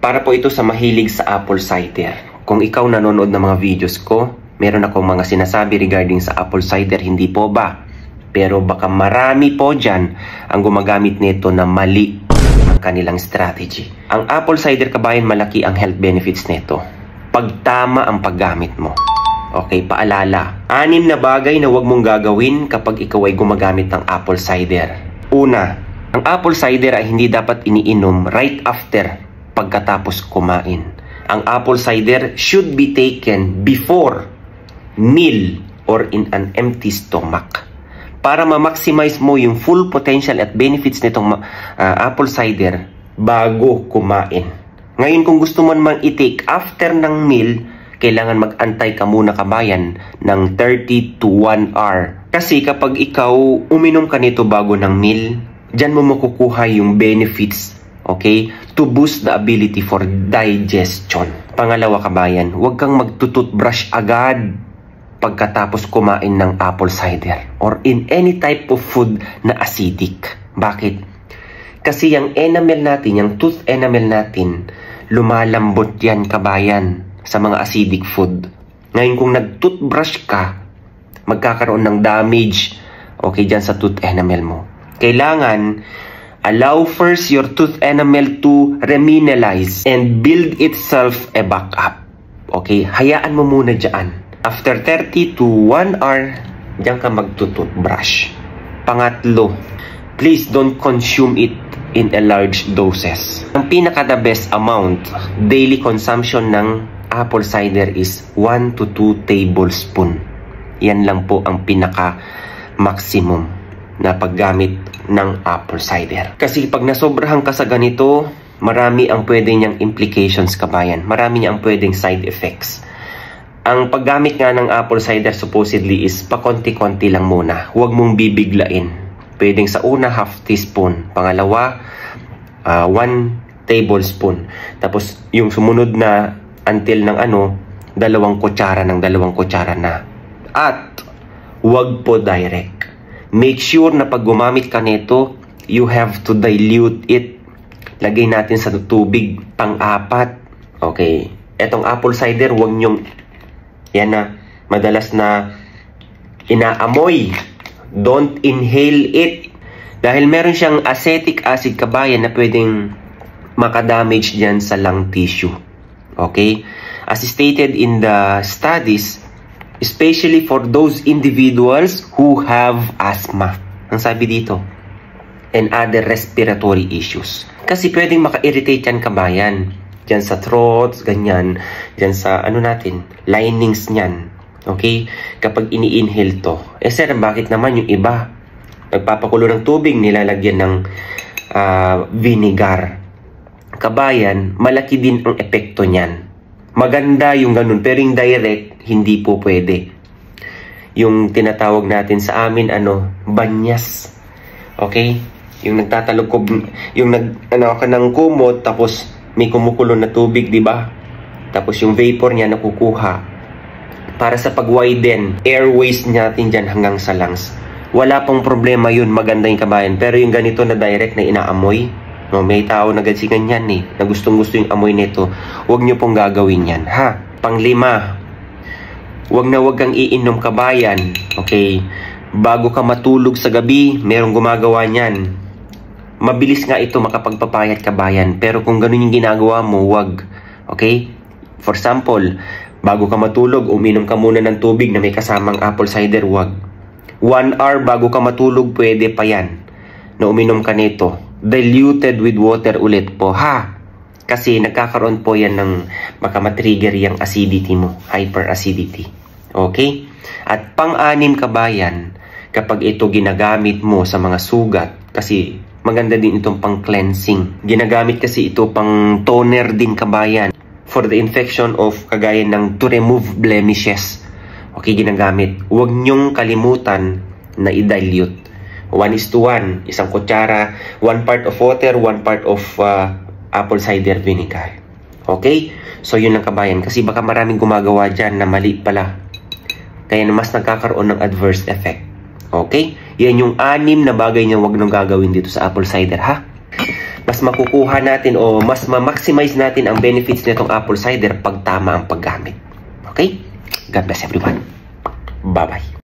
Para po ito sa mahilig sa apple cider. Kung ikaw nanonood ng mga videos ko, meron akong mga sinasabi regarding sa apple cider, hindi po ba? Pero baka marami po dyan ang gumagamit nito na mali ang kanilang strategy. Ang apple cider, kabayan, malaki ang health benefits nito pag tama ang paggamit mo. Okay, paalala. 6 na bagay na huwag mong gagawin kapag ikaw ay gumagamit ng apple cider. Una, ang apple cider ay hindi dapat iniinom right after pagkatapos kumain. Ang apple cider should be taken before meal or in an empty stomach. Para ma-maximize mo yung full potential at benefits nitong apple cider bago kumain. Ngayon, kung gusto mo naman i-take after ng meal, kailangan mag-antay ka muna, kabayan, ng 30 to 1 hour. Kasi kapag ikaw uminom ka nito bago ng meal, dyan mo makukuha yung benefits, okay, to boost the ability for digestion. Pangalawa, kabayan, huwag kang magtututbrush agad pagkatapos kumain ng apple cider or in any type of food na acidic. Bakit? Kasi yung enamel natin, yung tooth enamel natin, lumalambot yan, kabayan, sa mga acidic food. Ngayon, kung nag-toothbrush ka, magkakaroon ng damage, okay, dyan sa tooth enamel mo. Kailangan, allow first your tooth enamel to remineralize and build itself a backup. Okay, hayaan mo muna dyan. After 30 to 1 hour, dyan ka mag-toothbrush. Pangatlo, please don't consume it in a large doses. Ang pinaka-the best amount, daily consumption ng apple cider is 1 to 2 tablespoon. Yan lang po ang pinaka-maximum na paggamit ng apple cider. Kasi pag nasobrahan ka sa ganito, marami ang pwede niyang implications, kabayan. Marami niyang pwedeng side effects. Ang paggamit nga ng apple cider supposedly is pakonti-konti lang muna. Huwag mong bibiglain. Pwedeng sa una, half teaspoon. Pangalawa, 1 tablespoon. Tapos, yung sumunod na until ng 2 kutsara ng 2 kutsara na. At, huwag po direct. Make sure na pag gumamit ka nito, you have to dilute it. Lagay natin sa tubig pang-4. Okay. Etong apple cider, huwag nyong, yan na, madalas na inaamoy. Don't inhale it. Dahil meron siyang acetic acid, kabayan, na pwedeng makadamage dyan sa lung tissue. Okay? As stated in the studies, especially for those individuals who have asthma. Ang sabi dito. And other respiratory issues. Kasi pwedeng maka-irritate yan, kabayan. Dyan sa throats, ganyan. Dyan sa, linings niyan. Okay? Kapag ini-inhale to. Sir, bakit naman yung iba? Nagpapakulo ng tubig, nilalagyan ng vinegar. Kabayan, malaki din ang epekto niyan. Maganda yung ganun, pero yung direct, hindi po pwede. Yung tinatawag natin sa amin, banyas. Okay? Yung nagtatalog, yung ka ng kumot, tapos may kumukulo na tubig, di ba? Tapos yung vapor niya nakukuha para sa pag-widen airways natin dyan hanggang sa lungs. Wala pong problema yun, maganda yung, kabayan. Pero yung ganito na direct na inaamoy, no, may tao na ganyan yan na gustong-gusto yung amoy nito, huwag nyo pong gagawin yan, ha? Panglima, huwag kang iinom, kabayan. Okay? Bago ka matulog sa gabi, merong gumagawa niyan. Mabilis nga ito makapagpapayat, kabayan. Pero kung ganun yung ginagawa mo, huwag. Okay? For example, bago ka matulog, uminom ka muna ng tubig na may kasamang apple cider, wag. 1 hour bago ka matulog, pwede pa yan. Na uminom ka nito. Diluted with water ulit po, ha? Kasi nagkakaroon po yan ng makamatrigger yung acidity mo. Hyperacidity. Okay? At pang-6, kabayan, kapag ito ginagamit mo sa mga sugat, kasi maganda din itong pang-cleansing. Ginagamit kasi ito pang toner din, kabayan. For the infection of kagaya ng to remove blemishes. Okay, ginagamit. Huwag nyong kalimutan na i-dilute. 1:1, isang kutsara, 1 part of water, 1 part of apple cider vinegar. Okay? So, yun lang, kabayan. Kasi baka maraming gumagawa dyan na mali pala. Kaya mas nagkakaroon ng adverse effect. Okay? Yan yung 6 na bagay niya huwag nang gagawin dito sa apple cider, ha? mas makukuha natin o mas ma-maximize natin ang benefits nitong apple cider pag tama ang paggamit. Okay? God bless everyone. Bye-bye.